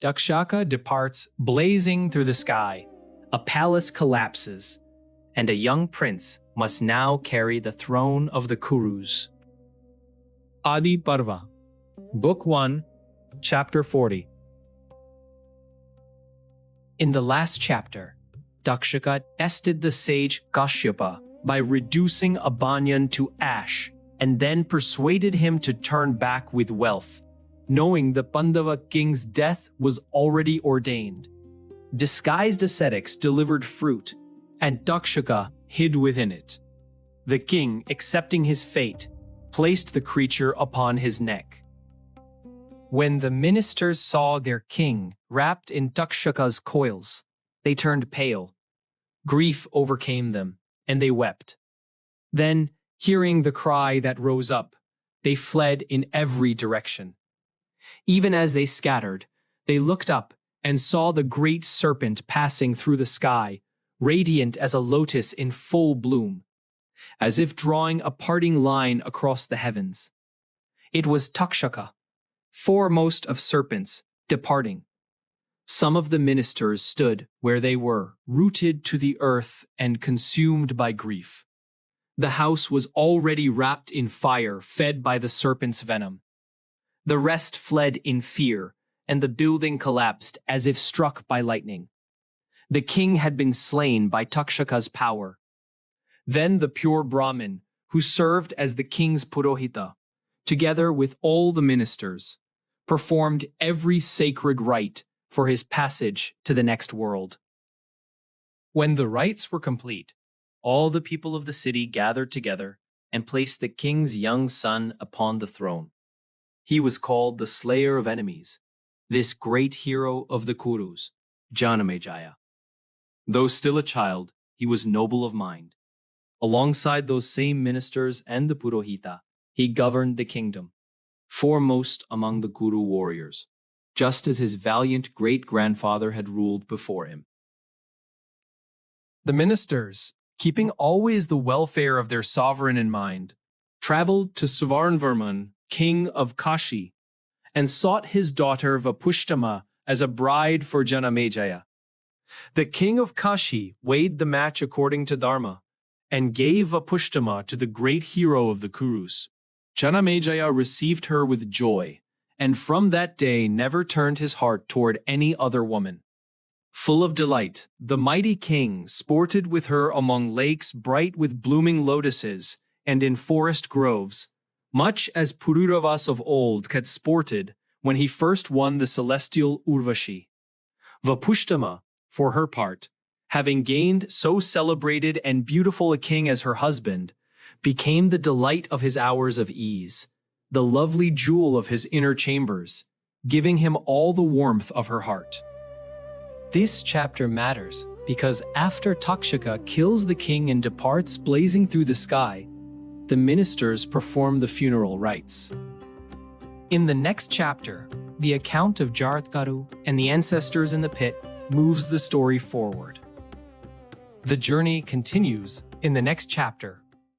Takshaka departs blazing through the sky. A palace collapses, and a young prince must now carry the throne of the Kurus. Adi Parva, Book 1, Chapter 40. In the last chapter, Takshaka tested the sage Kashyapa by reducing a banyan to ash and then persuaded him to turn back with wealth, knowing the Pandava king's death was already ordained. Disguised ascetics delivered fruit, and Takshaka hid within it. The king, accepting his fate, placed the creature upon his neck. When the ministers saw their king wrapped in Takshaka's coils, they turned pale. Grief overcame them, and they wept. Then, hearing the cry that rose up, they fled in every direction. Even as they scattered, they looked up and saw the great serpent passing through the sky, radiant as a lotus in full bloom, as if drawing a parting line across the heavens. It was Takshaka, foremost of serpents, departing. Some of the ministers stood where they were, rooted to the earth and consumed by grief. The house was already wrapped in fire, fed by the serpent's venom. The rest fled in fear, and the building collapsed as if struck by lightning. The king had been slain by Takshaka's power. Then the pure Brahmin, who served as the king's purohita, together with all the ministers, performed every sacred rite for his passage to the next world. When the rites were complete, all the people of the city gathered together and placed the king's young son upon the throne. He was called the Slayer of Enemies, this great hero of the Kurus, Janamejaya. Though still a child, he was noble of mind. Alongside those same ministers and the purohita, he governed the kingdom, foremost among the Kuru warriors, just as his valiant great-grandfather had ruled before him. The ministers, keeping always the welfare of their sovereign in mind, traveled to Suvarnvarman, king of Kashi, and sought his daughter Vapushtama as a bride for Janamejaya. The king of Kashi weighed the match according to Dharma and gave Vapushtama to the great hero of the Kurus. Janamejaya received her with joy, and from that day never turned his heart toward any other woman. Full of delight, the mighty king sported with her among lakes bright with blooming lotuses and in forest groves, much as Pururavas of old had sported when he first won the celestial Urvashi. Vapushtama, for her part, having gained so celebrated and beautiful a king as her husband, became the delight of his hours of ease, the lovely jewel of his inner chambers, giving him all the warmth of her heart. This chapter matters because after Takshaka kills the king and departs blazing through the sky, the ministers perform the funeral rites. In the next chapter, the account of Jaratkaru and the ancestors in the pit moves the story forward. The journey continues in the next chapter.